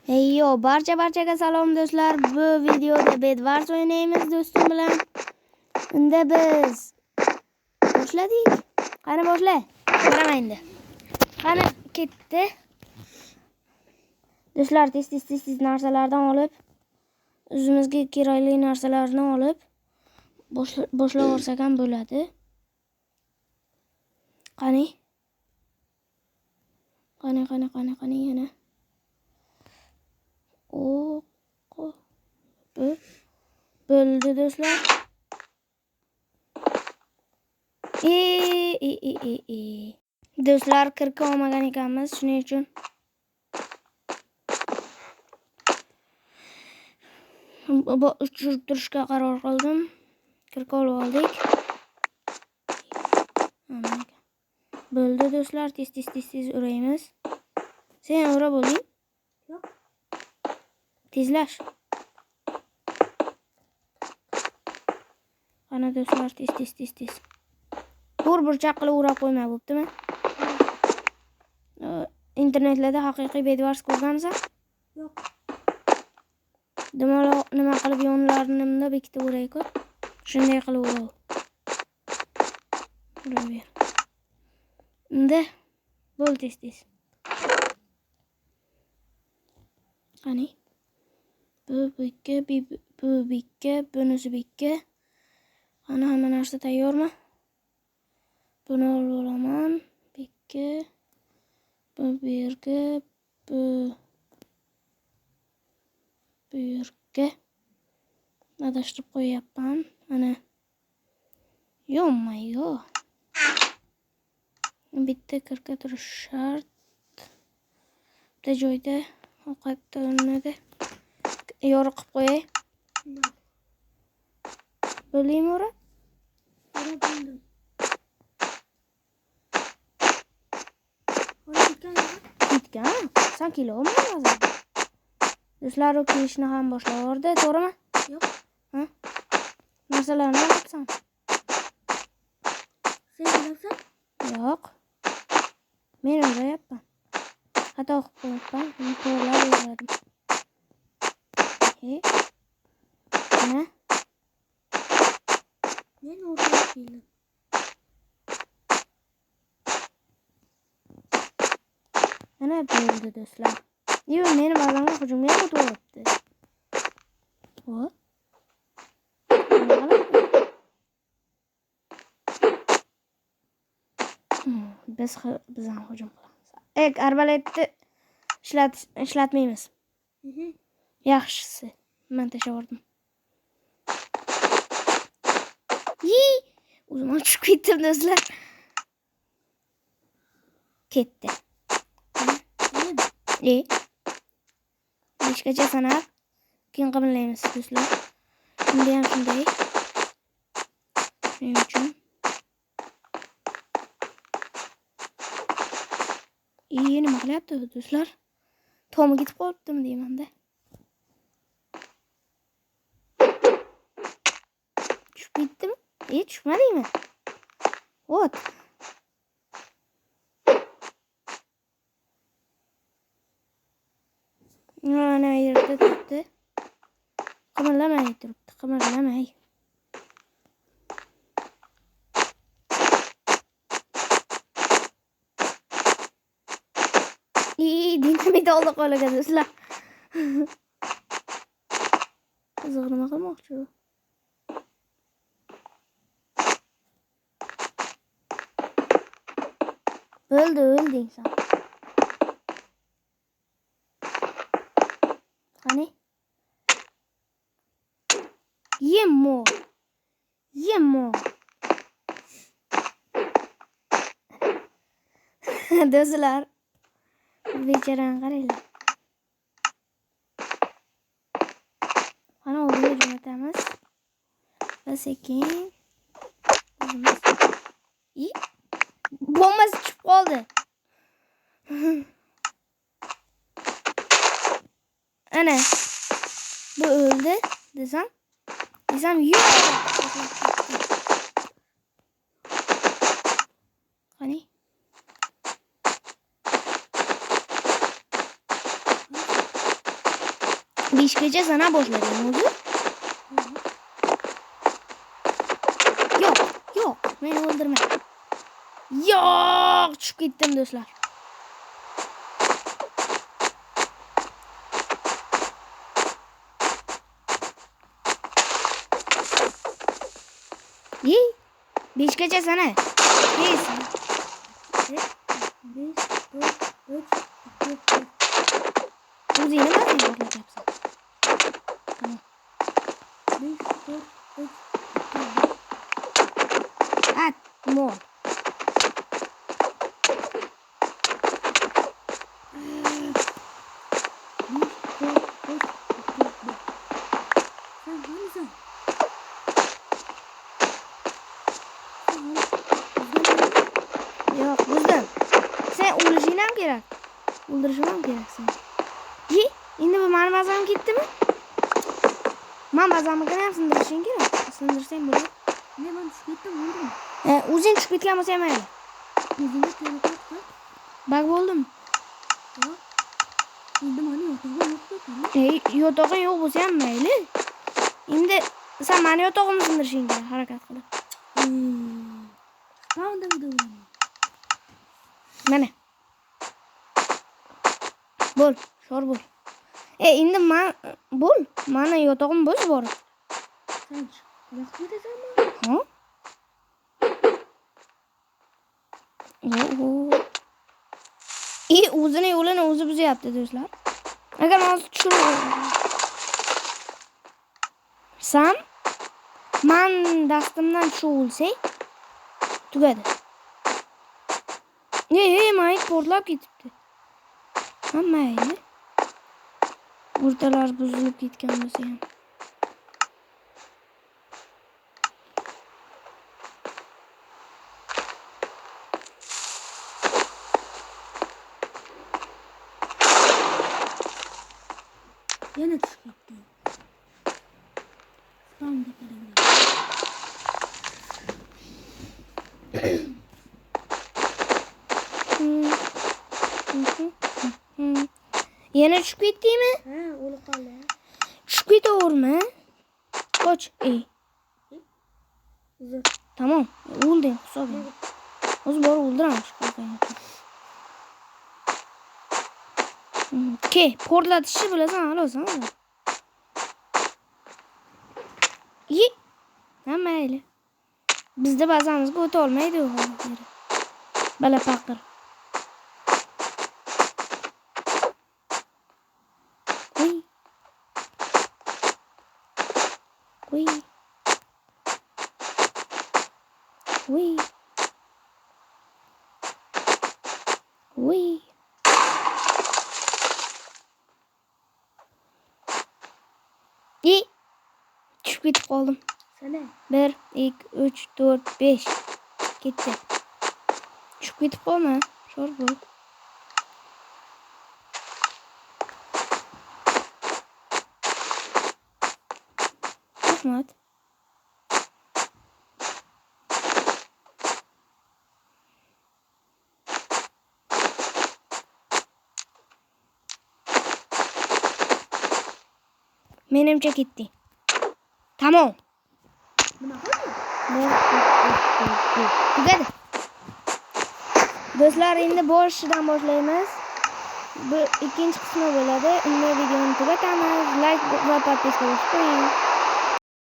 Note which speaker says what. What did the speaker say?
Speaker 1: Heyyo, barchaga salom do'stlar. Bu videoda Bedwars o'ynaymiz do'stim bilan. Unda biz boshladik. Qani boshla. Qarama endi. Qani ketdi. Do'stlar, tez narsalardan olib, o'zimizga kerakli narsalarni olib boshlavorsak ham bo'ladi. Qani yana. Bo'ldi do'stlar. Do'stlar, kirka olmagan ekanmiz, shuning uchun uchirib turishga qaror qildim. Kirka olib oldik. Bo'ldi do'stlar, tez uraymiz. Sen ura bo'ling. Yo'q. Tezlash. Qani do'stlar, tez. Burchaq qilib urab qo'yma, bo'ptimi? Internetlarda haqiqiy Bedwars ko'rgansan? Yo'q. Nima qilib yonlarimda bekitib urayku? Shunday qilib urav. Uraver. Endi bo'l tez. Qani? Bu bikka, bunisi bikka. Qani hamma narsa tayyormi? Buni olib olaman. Bikka. Bu yerga, bu yerga. Adashtirib qo'yapman. Ana. Yo. Bitta kirka turish shart. Bitta joyda ovqat o'rnida yoriq qilib qo'yay. Bo'laymi ura? Bo'ldim. Ketgan. Sen kelolmi hozir? Do'stlar, u kelishni ham boshlavordi, to'g'rimi? Yo'q. Ha? Narsalarni olibsan. Sen olyapsan? Yo'q. Men o'rayapman. Xato qilib qo'yapman. Men to'g'rilab o'radim. Mana. Men o'rayapman. Mana bo'ldi do'stlar. Meni bazamga hujumga o'tib. Xo'p. Biz ham hujum qilamiz. Arbaletni ishlatmaymiz. Yaxshisi. Men tashavordim. O'zim tushib ketdim do'stlar. Ketdi. Beshgacha sanab keyin qimirlaymiz do'stlar. Endi ham shunday. Shuning uchun nima qilyapti do'stlar? Tomi ketib qolibdimi deyman-da. Tushib ketdimi? Tushmadingmi? Ot. Mana yerda turibdi. Qimirlamay turibdi, qimirlamay. Dinamit oldi qo'liga do'stlar. Qiziq nima qilmoqchi u? O'lding sen. Qani? Yemmo. Do'stlar, bechorani qaranglar. Qani o'zini jo'natamiz. Va sekin. Bombasi chiqib qoldi. Ana. Bu o'ldi desam yo'q. Qani? 5gacha sana boshladim o'zi. Yo'q, meni o'ldirma. Yo'q, tushib ketdim do'stlar. Yey, 5gacha sana. Yes. 5 4 3 2 o'zi nima deb boshlatyapsan? Tamam. 5 4 3 at mol. Yo'q, buzdim. Sen o'lishing ham kerak. O'ldirishim ham kerak seni. Ye, endi bu meni bazam ketdimi? Men bazamni ham sindirishing kerak. Sindirsang bo'ladi. Ne men tushib ketdim, o'ldimmi? O'zing tushib ketgan bo'lsa ham mayli. O'zingga telefonda bag bo'ldimi? Yo'q. Endi meni yotog'im yo'q-ku. Yotog'ing yo'q bo'lsa ham mayli. Endi sen meni yotog'imni sindirishing kerak, harakat qilib. Qanday bo'laman? Mana. Bo'l, shor bo'l. Endi men bo'l. Meni yotog'im bo'z bor. Sen qanaqa ketasanmi? Ha? O'zini yo'lini o'zi buzyapti do'stlar. Agar men tushsam, men dastimdan tushib o'lsang, tugadi. Mayt portlab ketibdi. Mayli. O'rtalar buzilib ketgan bo'lsa ham. Yana tushib ketdi. Spamga qaramaydi. Yana tushib ketdingmi? Ha, o'lib qoldi. Tushib ketaverma. Qoch. Tamam, o'lding hisobing. O'zi bor o'ldiraman Ke, portlatishni bilasan, alosan. Mayli. Bizda bazamizga o'ta olmaydi u hozir. Bala faqir. Tushib ketib qoldim. Sana 1 2 3 4 5 ketdi. Tushib ketib qolma. Shor bo'l. Rahmat. Menimcha ketdi. Tamam. Nima qilding? Tugadi. Do'stlar, endi boshidan boshlaymiz. Bu ikkinchi qismi bo'ladi. Unda videoni tugatamiz. Like va podpiska bosib qo'ying.